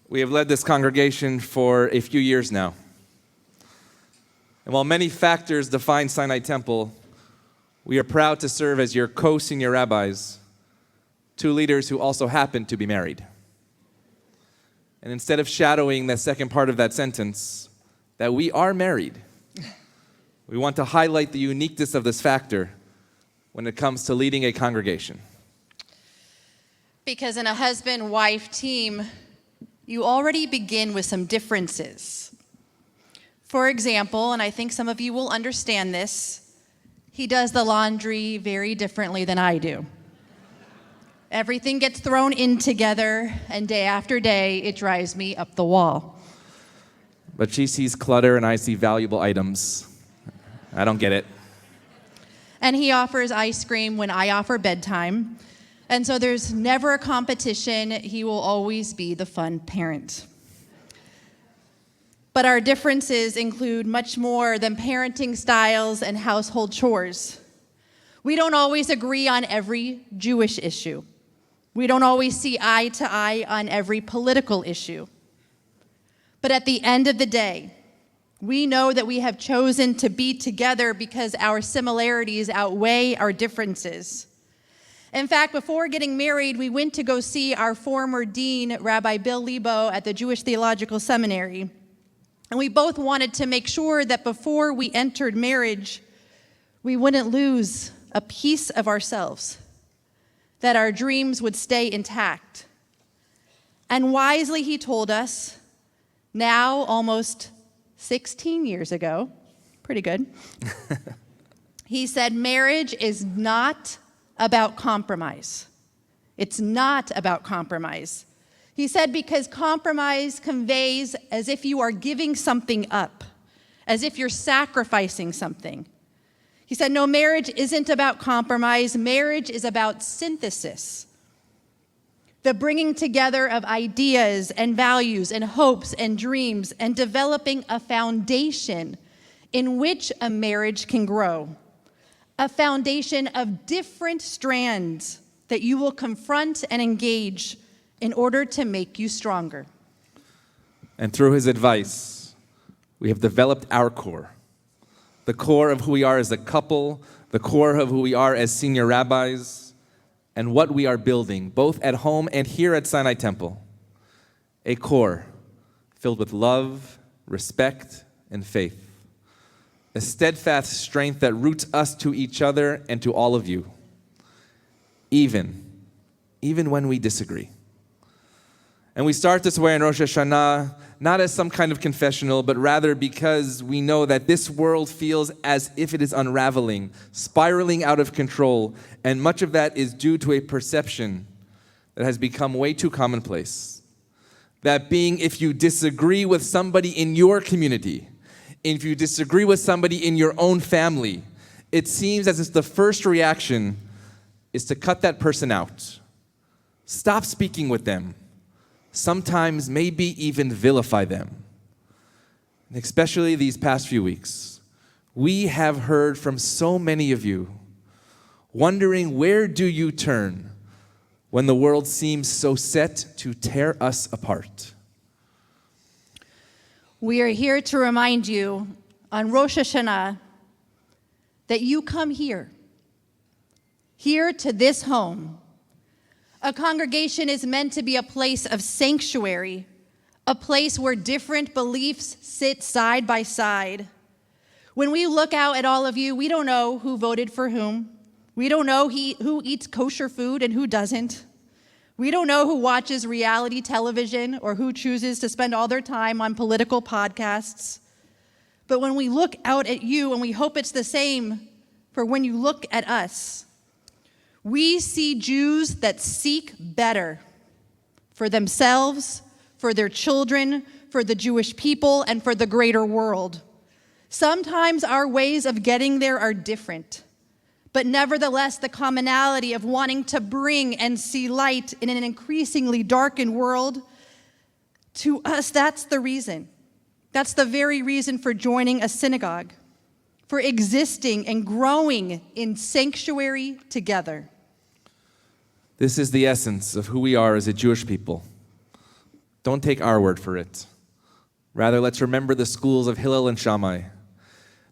We have led this congregation for a few years now. And while many factors define Sinai Temple, we are proud to serve as your co-senior rabbis, two leaders who also happen to be married. And instead of shadowing the second part of that sentence, that we are married, we want to highlight the uniqueness of this factor when it comes to leading a congregation. Because in a husband-wife team, you already begin with some differences. For example, and I think some of you will understand this, he does the laundry very differently than I do. Everything gets thrown in together, and day after day, it drives me up the wall. But she sees clutter and I see valuable items. I don't get it. And he offers ice cream when I offer bedtime. And so there's never a competition. He will always be the fun parent. But our differences include much more than parenting styles and household chores. We don't always agree on every Jewish issue. We don't always see eye to eye on every political issue. But at the end of the day, we know that we have chosen to be together because our similarities outweigh our differences. In fact, before getting married, we went to go see our former dean, Rabbi Bill Lebo, at the Jewish Theological Seminary. And we both wanted to make sure that before we entered marriage, we wouldn't lose a piece of ourselves, that our dreams would stay intact. And wisely he told us, now almost 16 years ago, pretty good, he said, marriage is not about compromise. It's not about compromise. He said, because compromise conveys as if you are giving something up, as if you're sacrificing something. He said, no, marriage isn't about compromise. Marriage is about synthesis. The bringing together of ideas and values and hopes and dreams and developing a foundation in which a marriage can grow. A foundation of different strands that you will confront and engage in order to make you stronger. And through his advice, we have developed our core. The core of who we are as a couple, the core of who we are as senior rabbis, and what we are building, both at home and here at Sinai Temple. A core filled with love, respect, and faith. A steadfast strength that roots us to each other and to all of you, even when we disagree. And we start this way on Rosh Hashanah, not as some kind of confessional, but rather because we know that this world feels as if it is unraveling, spiraling out of control, and much of that is due to a perception that has become way too commonplace. That being, if you disagree with somebody in your community, if you disagree with somebody in your own family, it seems as if the first reaction is to cut that person out. Stop speaking with them. Sometimes maybe even vilify them. And especially these past few weeks, we have heard from so many of you wondering, where do you turn when the world seems so set to tear us apart? We are here to remind you on Rosh Hashanah that you come here to this home. A congregation is meant to be a place of sanctuary, a place where different beliefs sit side by side. When we look out at all of you, we don't know who voted for whom. We don't know who eats kosher food and who doesn't. We don't know who watches reality television or who chooses to spend all their time on political podcasts. But when we look out at you, and we hope it's the same for when you look at us, we see Jews that seek better for themselves, for their children, for the Jewish people, and for the greater world. Sometimes our ways of getting there are different, but nevertheless, the commonality of wanting to bring and see light in an increasingly darkened world, to us, that's the reason. That's the very reason for joining a synagogue, for existing and growing in sanctuary together. This is the essence of who we are as a Jewish people. Don't take our word for it. Rather, let's remember the schools of Hillel and Shammai.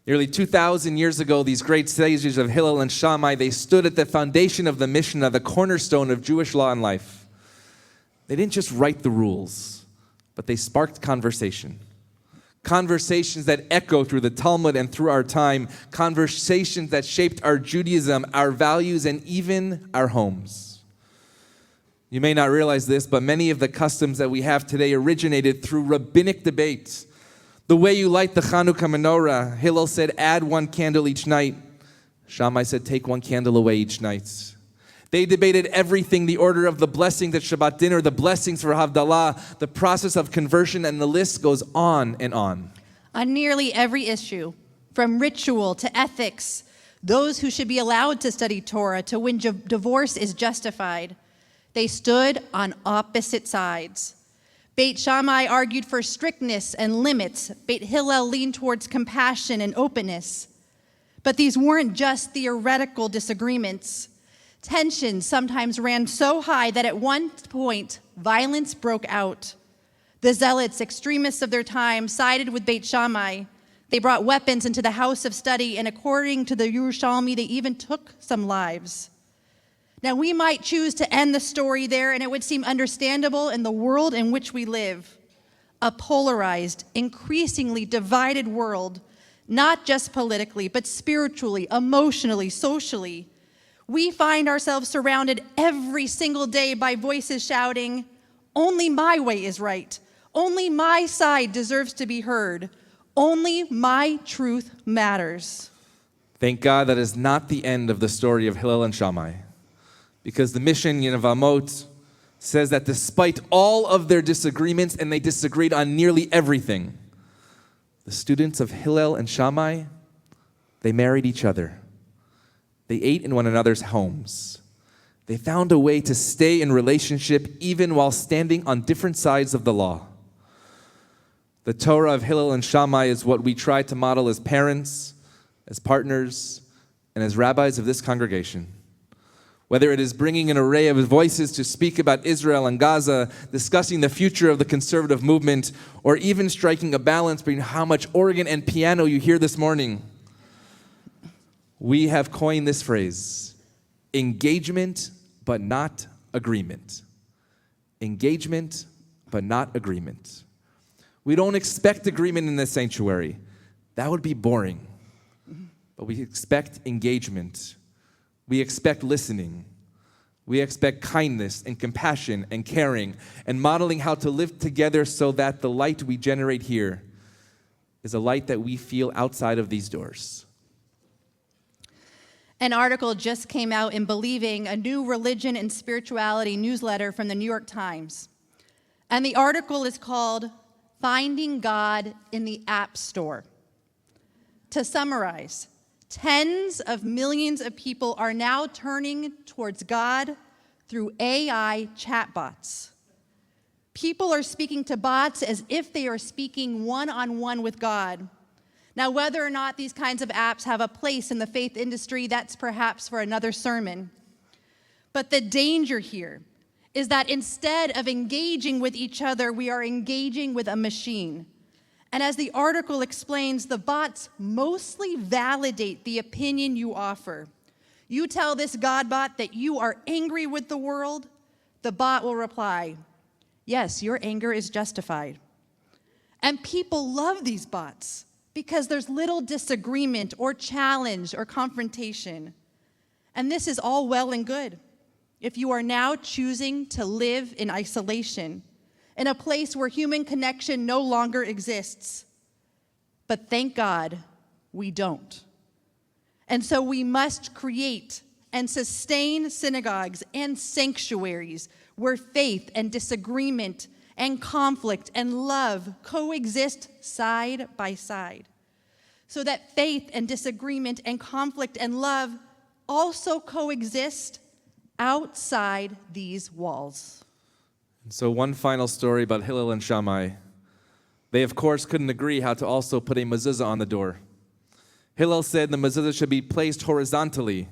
Nearly 2,000 years ago, these great sages of Hillel and Shammai, they stood at the foundation of the Mishnah, the cornerstone of Jewish law and life. They didn't just write the rules, but they sparked conversation. Conversations that echo through the Talmud and through our time. Conversations that shaped our Judaism, our values, and even our homes. You may not realize this, but many of the customs that we have today originated through rabbinic debate. The way you light the Chanukah menorah, Hillel said, add one candle each night. Shammai said, take one candle away each night. They debated everything, the order of the blessings at Shabbat dinner, the blessings for Havdalah, the process of conversion, and the list goes on and on. On nearly every issue, from ritual to ethics, those who should be allowed to study Torah, to when divorce is justified, they stood on opposite sides. Beit Shammai argued for strictness and limits. Beit Hillel leaned towards compassion and openness. But these weren't just theoretical disagreements. Tensions sometimes ran so high that at one point, violence broke out. The zealots, extremists of their time, sided with Beit Shammai. They brought weapons into the house of study, and according to the Yerushalmi, they even took some lives. Now, we might choose to end the story there, and it would seem understandable in the world in which we live. A polarized, increasingly divided world, not just politically, but spiritually, emotionally, socially. We find ourselves surrounded every single day by voices shouting, only my way is right. Only my side deserves to be heard. Only my truth matters. Thank God that is not the end of the story of Hillel and Shammai. Because the mission, Yevamot, says that despite all of their disagreements, and they disagreed on nearly everything, the students of Hillel and Shammai, they married each other. They ate in one another's homes. They found a way to stay in relationship even while standing on different sides of the law. The Torah of Hillel and Shammai is what we try to model as parents, as partners, and as rabbis of this congregation. Whether it is bringing an array of voices to speak about Israel and Gaza, discussing the future of the conservative movement, or even striking a balance between how much organ and piano you hear this morning, we have coined this phrase, engagement but not agreement. Engagement but not agreement. We don't expect agreement in this sanctuary. That would be boring. But we expect engagement. We expect listening. We expect kindness and compassion and caring and modeling how to live together so that the light we generate here is a light that we feel outside of these doors. An article just came out in Believing, a new religion and spirituality newsletter from the New York Times. And the article is called Finding God in the App Store. To summarize, tens of millions of people are now turning towards God through AI chatbots. People are speaking to bots as if they are speaking one-on-one with God. Now, whether or not these kinds of apps have a place in the faith industry, that's perhaps for another sermon. But the danger here is that instead of engaging with each other, we are engaging with a machine. And as the article explains, the bots mostly validate the opinion you offer. You tell this God bot that you are angry with the world, the bot will reply, yes, your anger is justified. And people love these bots because there's little disagreement or challenge or confrontation. And this is all well and good if you are now choosing to live in isolation, in a place where human connection no longer exists. But thank God we don't. And so we must create and sustain synagogues and sanctuaries where faith and disagreement and conflict and love coexist side by side, so that faith and disagreement and conflict and love also coexist outside these walls. So one final story about Hillel and Shammai. They, of course, couldn't agree how to also put a mezuzah on the door. Hillel said the mezuzah should be placed horizontally,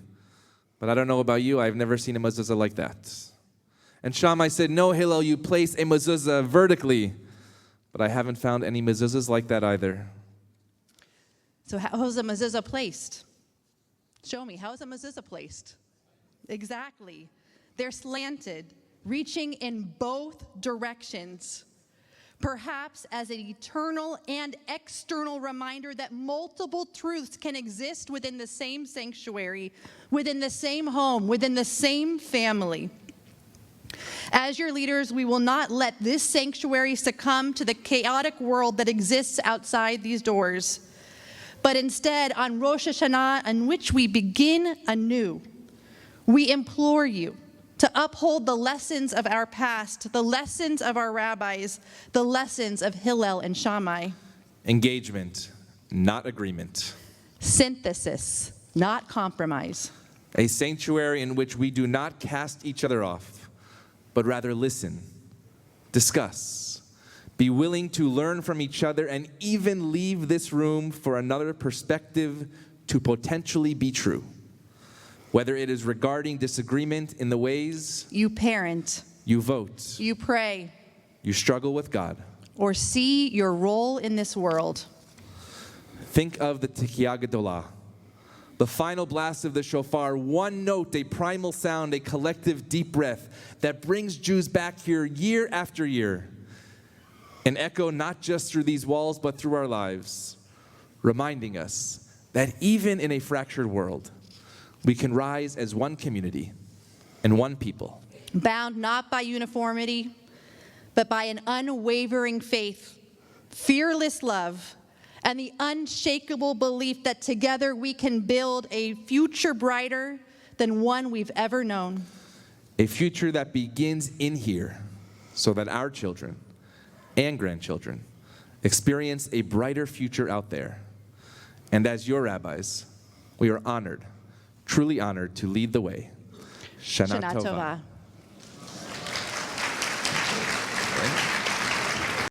but I don't know about you, I've never seen a mezuzah like that. And Shammai said, no, Hillel, you place a mezuzah vertically. But I haven't found any mezuzahs like that either. So how is a mezuzah placed? Show me, how is a mezuzah placed? Exactly. They're slanted, reaching in both directions. Perhaps as an eternal and external reminder that multiple truths can exist within the same sanctuary, within the same home, within the same family. As your leaders, we will not let this sanctuary succumb to the chaotic world that exists outside these doors. But instead, on Rosh Hashanah, on which we begin anew, we implore you to uphold the lessons of our past, the lessons of our rabbis, the lessons of Hillel and Shammai. Engagement, not agreement. Synthesis, not compromise. A sanctuary in which we do not cast each other off, but rather listen, discuss, be willing to learn from each other, and even leave this room for another perspective to potentially be true. Whether it is regarding disagreement in the ways you parent, you vote, you pray, you struggle with God, or see your role in this world. Think of the Tikiyah Gedolah, the final blast of the shofar, one note, a primal sound, a collective deep breath that brings Jews back here year after year. An echo not just through these walls, but through our lives, reminding us that even in a fractured world, we can rise as one community and one people. Bound not by uniformity, but by an unwavering faith, fearless love, and the unshakable belief that together we can build a future brighter than one we've ever known. A future that begins in here, so that our children and grandchildren experience a brighter future out there. And as your rabbis, we are honored, truly honored to lead the way. Shana Tova.